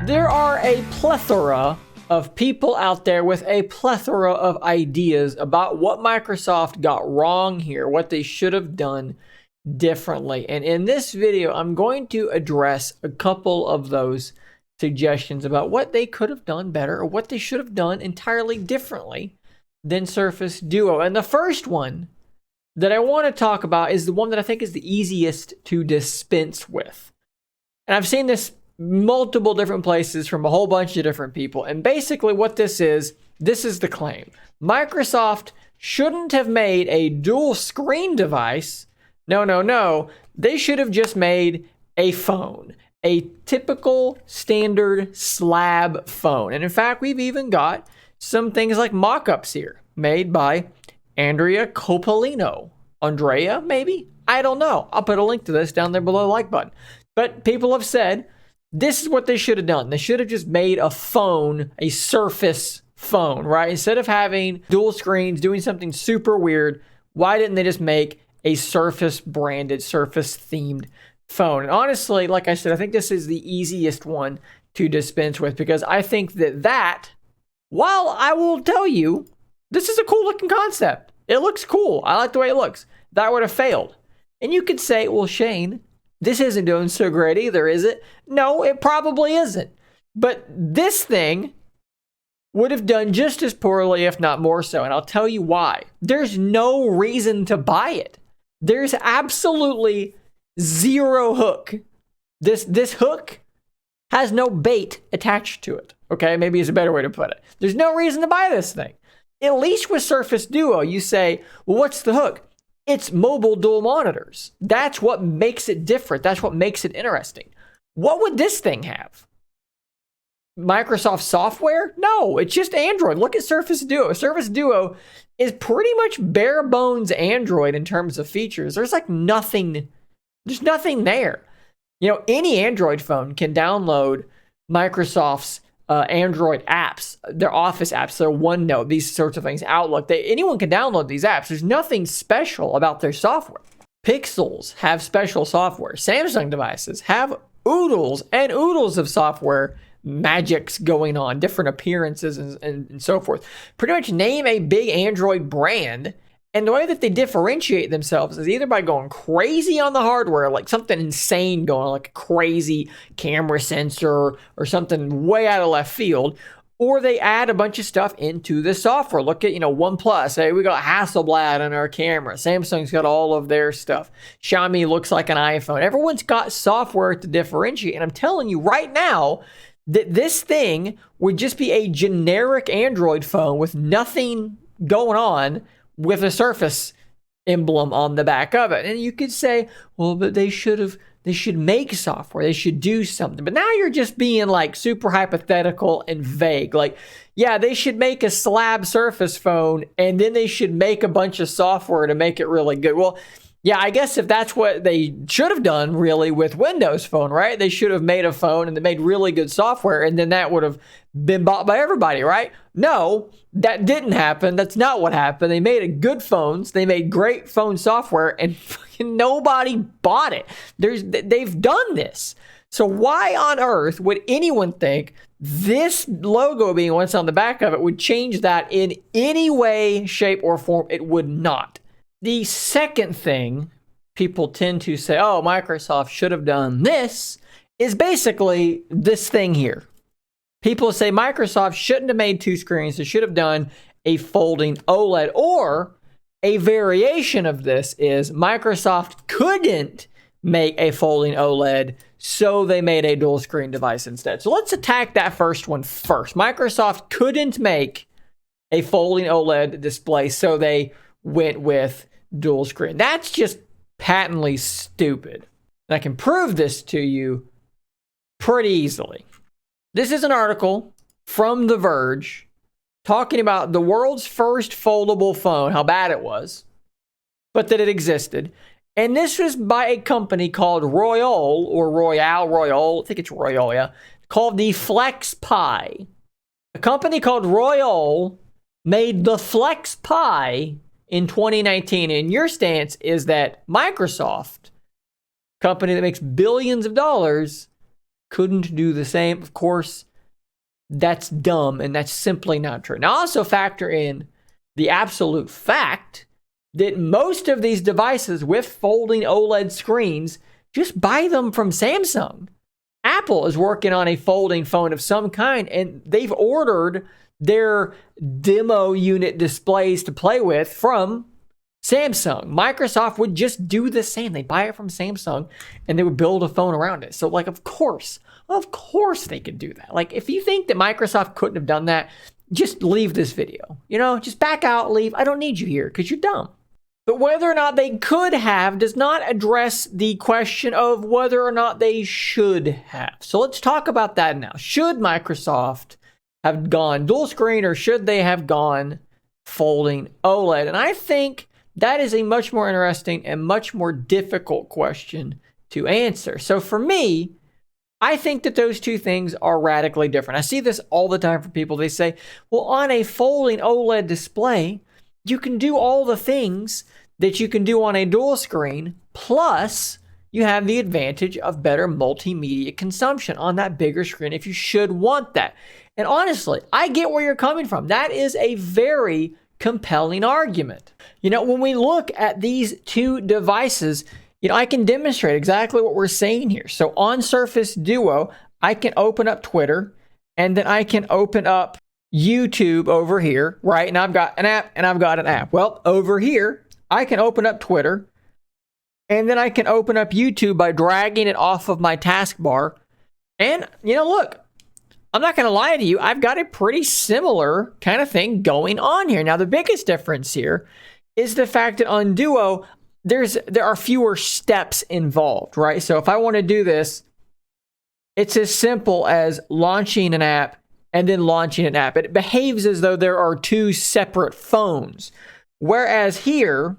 There are a plethora of people out there with a plethora of ideas about what Microsoft got wrong here, what they should have done differently. And in this video, I'm going to address a couple of those suggestions about what they could have done better or what they should have done entirely differently than Surface Duo. And the first one that I want to talk about is the one that I think is the easiest to dispense with. And I've seen this multiple different places from a whole bunch of different people. And basically what this is the claim. Microsoft shouldn't have made a dual screen device. No. They should have just made a phone. A typical standard slab phone. And in fact, we've even got some things like mock-ups here made by Andrea Coppolino. Andrea, maybe? I don't know. I'll put a link to this down there below the like button. But people have said this is what they should have done. They should have just made a phone, a Surface phone, right? Instead of having dual screens, doing something super weird, why didn't they just make a Surface branded, Surface themed phone? And honestly, like I said, I think this is the easiest one to dispense with because I think that while I will tell you, this is a cool looking concept. It looks cool. I like the way it looks. That would have failed. And you could say, well, Shane, this isn't doing so great either, is it? No, it probably isn't. But this thing would have done just as poorly, if not more so. And I'll tell you why. There's no reason to buy it. There's absolutely zero hook. This hook has no bait attached to it. Okay, maybe is a better way to put it. There's no reason to buy this thing. At least with Surface Duo, you say, well, what's the hook? It's mobile dual monitors. That's what makes it different. That's what makes it interesting. What would this thing have? Microsoft software? No, it's just Android. Look at Surface Duo. Surface Duo is pretty much bare bones Android in terms of features. There's like nothing, there's nothing there. You know, any Android phone can download Microsoft's Android apps, their Office apps, their OneNote, these sorts of things, Outlook. Anyone can download these apps. There's nothing special about their software. Pixels have special software. Samsung devices have oodles and oodles of software magics going on, different appearances and so forth. Pretty much name a big Android brand, and the way that they differentiate themselves is either by going crazy on the hardware, like something insane going on, like a crazy camera sensor or something way out of left field, or they add a bunch of stuff into the software. Look at, OnePlus. Hey, we got Hasselblad on our camera. Samsung's got all of their stuff. Xiaomi looks like an iPhone. Everyone's got software to differentiate, and I'm telling you right now that this thing would just be a generic Android phone with nothing going on, with a Surface emblem on the back of it. And you could say, well, but they should make software. They should do something. But now you're just being like super hypothetical and vague. Like, yeah, they should make a slab Surface phone and then they should make a bunch of software to make it really good. Well, yeah, I guess if that's what they should have done really with Windows Phone, right? They should have made a phone and they made really good software and then that would have been bought by everybody, right? No, that didn't happen. That's not what happened. They made good phones. They made great phone software and nobody bought it. They've done this. So why on earth would anyone think this logo being what's on the back of it would change that in any way, shape, or form? It would not. The second thing people tend to say, oh, Microsoft should have done this, is basically this thing here. People say Microsoft shouldn't have made two screens. They should have done a folding OLED, or a variation of this is Microsoft couldn't make a folding OLED, so they made a dual screen device instead. So let's attack that first one first. Microsoft couldn't make a folding OLED display, so they went with dual screen. That's just patently stupid. And I can prove this to you pretty easily. This is an article from The Verge talking about the world's first foldable phone, how bad it was, but that it existed. And this was by a company called Royole, or Royale, I think it's Royole, yeah, called the Flex Pi. A company called Royole made the Flex Pi in 2019. And your stance is that Microsoft, company that makes billions of dollars, couldn't do the same. Of course, that's dumb and that's simply not true. Now, also factor in the absolute fact that most of these devices with folding OLED screens, just buy them from Samsung. Apple is working on a folding phone of some kind, and they've ordered their demo unit displays to play with from Samsung. Microsoft would just do the same. They buy it from Samsung and they would build a phone around it. So like, of course they could do that. Like, if you think that Microsoft couldn't have done that, just leave this video, just back out, leave. I don't need you here because you're dumb. But whether or not they could have does not address the question of whether or not they should have. So let's talk about that now. Should Microsoft have gone dual screen or should they have gone folding OLED? And I think that is a much more interesting and much more difficult question to answer. So for me, I think that those two things are radically different. I see this all the time from people. They say, well, on a folding OLED display, you can do all the things that you can do on a dual screen, plus you have the advantage of better multimedia consumption on that bigger screen if you should want that. And honestly, I get where you're coming from. That is a very compelling argument. When we look at these two devices, I can demonstrate exactly what we're saying here. So on Surface Duo, I can open up Twitter, and then I can open up YouTube over here, right? And I've got an app and I've got an app. Well, over here, I can open up Twitter, and then I can open up YouTube by dragging it off of my taskbar. And, look, I'm not going to lie to you, I've got a pretty similar kind of thing going on here. Now, the biggest difference here is the fact that on Duo, there are fewer steps involved, right? So if I want to do this, it's as simple as launching an app and then launching an app. It behaves as though there are two separate phones. Whereas here,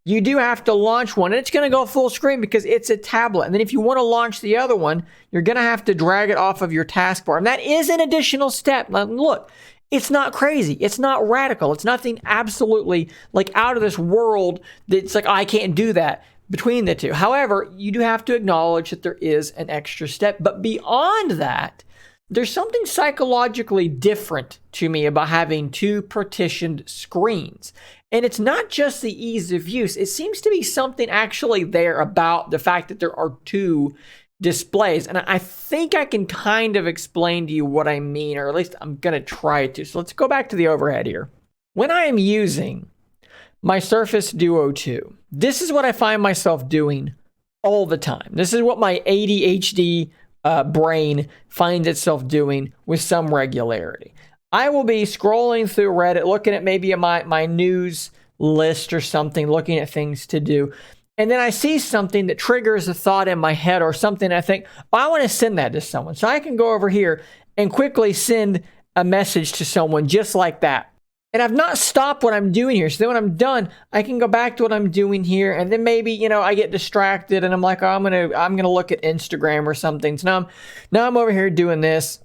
you do have to launch one, and it's going to go full screen because it's a tablet. And then if you want to launch the other one, you're going to have to drag it off of your taskbar. And that is an additional step. Now, look, it's not crazy. It's not radical. It's nothing absolutely like out of this world that's like, I can't do that between the two. However, you do have to acknowledge that there is an extra step. But beyond that, there's something psychologically different to me about having two partitioned screens. And it's not just the ease of use. It seems to be something actually there about the fact that there are two displays. And I think I can kind of explain to you what I mean, or at least I'm going to try to. So let's go back to the overhead here. When I am using my Surface Duo 2, this is what I find myself doing all the time. This is what my ADHD brain finds itself doing with some regularity. I will be scrolling through Reddit, looking at maybe my news list or something, looking at things to do. And then I see something that triggers a thought in my head or something. I think, oh, I want to send that to someone. So I can go over here and quickly send a message to someone just like that. And I've not stopped what I'm doing here. So then when I'm done, I can go back to what I'm doing here. And then maybe, I get distracted and I'm like, oh, I'm gonna look at Instagram or something. So now I'm over here doing this.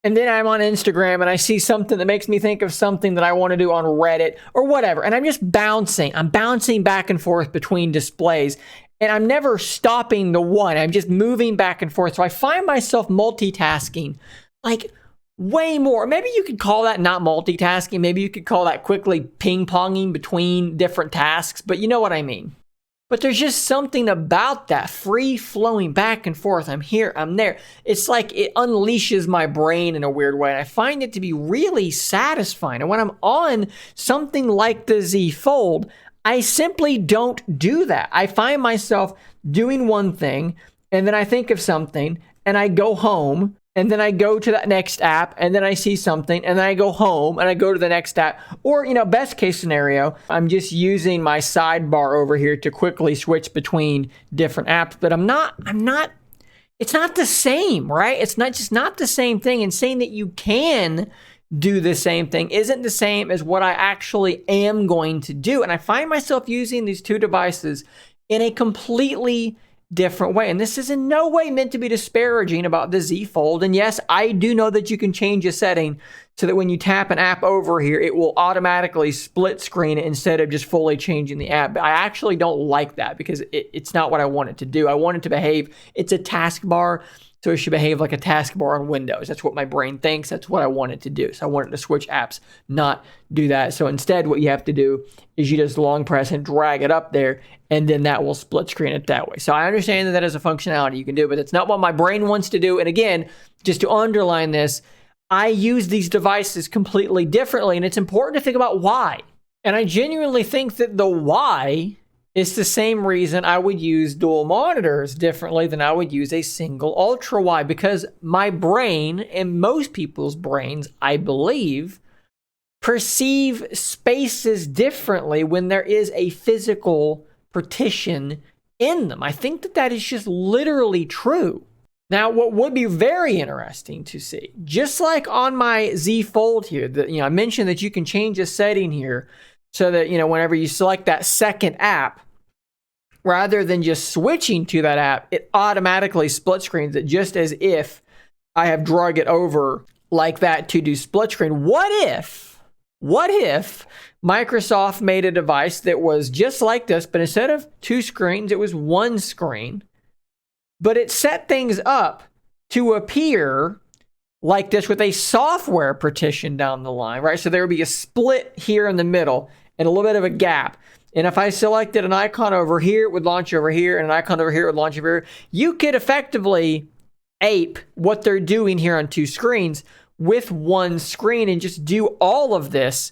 And then I'm on Instagram and I see something that makes me think of something that I want to do on Reddit or whatever. And I'm just bouncing. I'm bouncing back and forth between displays. And I'm never stopping the one. I'm just moving back and forth. So I find myself multitasking like way more. Maybe you could call that not multitasking. Maybe you could call that quickly ping-ponging between different tasks. But you know what I mean. But there's just something about that free-flowing back and forth. I'm here, I'm there. It's like it unleashes my brain in a weird way. And I find it to be really satisfying. And when I'm on something like the Z Fold, I simply don't do that. I find myself doing one thing, and then I think of something, and I go home, and then I go to that next app, and then I see something, and then I go home, and I go to the next app. Or, best case scenario, I'm just using my sidebar over here to quickly switch between different apps. But it's not the same, right? It's not the same thing. And saying that you can do the same thing isn't the same as what I actually am going to do. And I find myself using these two devices in a completely different way. And this is in no way meant to be disparaging about the Z Fold. And yes, I do know that you can change a setting so that when you tap an app over here, it will automatically split screen it instead of just fully changing the app. But I actually don't like that because it's not what I want it to do. I want it to behave, it's a taskbar, so it should behave like a taskbar on Windows. That's what my brain thinks. That's what I want it to do. So I want it to switch apps, not do that. So instead, what you have to do is you just long press and drag it up there, and then that will split screen it that way. So I understand that that is a functionality you can do, but it's not what my brain wants to do. And again, just to underline this, I use these devices completely differently, and it's important to think about why. And I genuinely think that the why is the same reason I would use dual monitors differently than I would use a single ultra wide, because my brain and most people's brains, I believe, perceive spaces differently when there is a physical partition in them. I think that that is just literally true. Now, what would be very interesting to see, just like on my Z Fold here, that I mentioned that you can change a setting here so that whenever you select that second app, rather than just switching to that app, it automatically split screens it, just as if I have drug it over like that to do split screen. What if Microsoft made a device that was just like this, but instead of 2 screens, it was 1 screen, but it set things up to appear like this with a software partition down the line, right? So there would be a split here in the middle and a little bit of a gap. And if I selected an icon over here, it would launch over here, and an icon over here would launch over here. You could effectively ape what they're doing here on 2 screens with 1 screen and just do all of this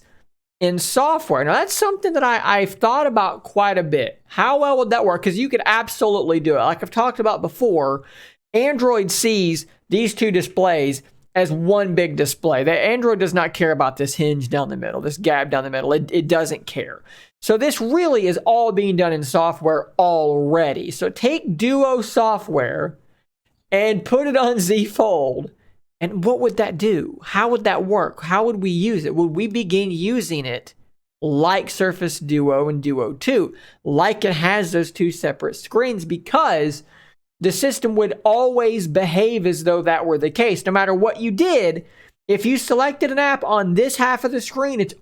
in software. Now, that's something that I've thought about quite a bit. How well would that work? Because you could absolutely do it. Like I've talked about before, Android sees these 2 displays as one big display. Android does not care about this hinge down the middle, this gap down the middle. It doesn't care. So this really is all being done in software already. So take Duo software and put it on Z Fold. And what would that do? How would that work? How would we use it? Would we begin using it like Surface Duo and Duo 2, like it has those 2 separate screens? Because the system would always behave as though that were the case. No matter what you did, if you selected an app on this half of the screen, it's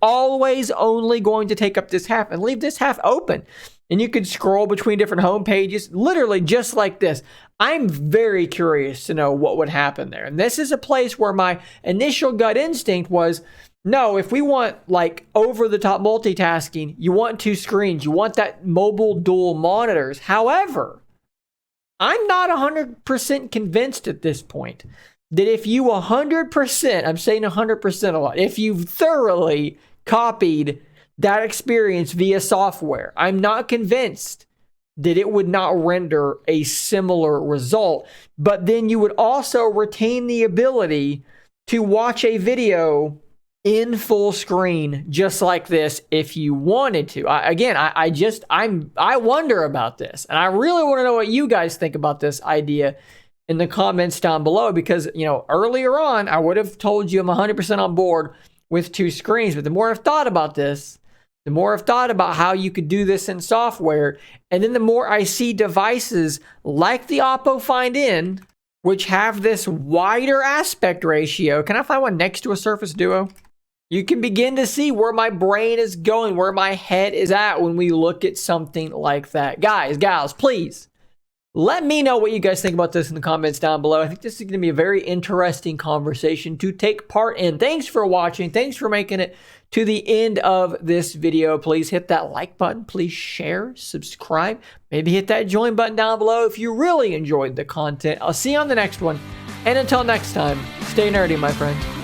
always only going to take up this half and leave this half open. And you could scroll between different home pages, literally just like this. I'm very curious to know what would happen there. And this is a place where my initial gut instinct was, no, if we want like over-the-top multitasking, you want 2 screens. You want that mobile dual monitors. However, I'm not 100% convinced at this point that if you 100%, I'm saying 100% a lot, if you've thoroughly copied that experience via software, I'm not convinced that it would not render a similar result. But then you would also retain the ability to watch a video in full screen just like this if you wanted to. I wonder about this, and I really want to know what you guys think about this idea in the comments down below, because earlier on I would have told you I'm 100% on board with 2 screens, but the more I've thought about this, the more I've thought about how you could do this in software, and then the more I see devices like the Oppo Find N, which have this wider aspect ratio. Can I find one next to a Surface Duo? You can begin to see where my brain is going, where my head is at when we look at something like that. Guys, gals, please let me know what you guys think about this in the comments down below. I think this is going to be a very interesting conversation to take part in. Thanks for watching. Thanks for making it to the end of this video. Please hit that like button. Please share, subscribe, maybe hit that join button down below if you really enjoyed the content. I'll see you on the next one. And until next time, stay nerdy, my friends.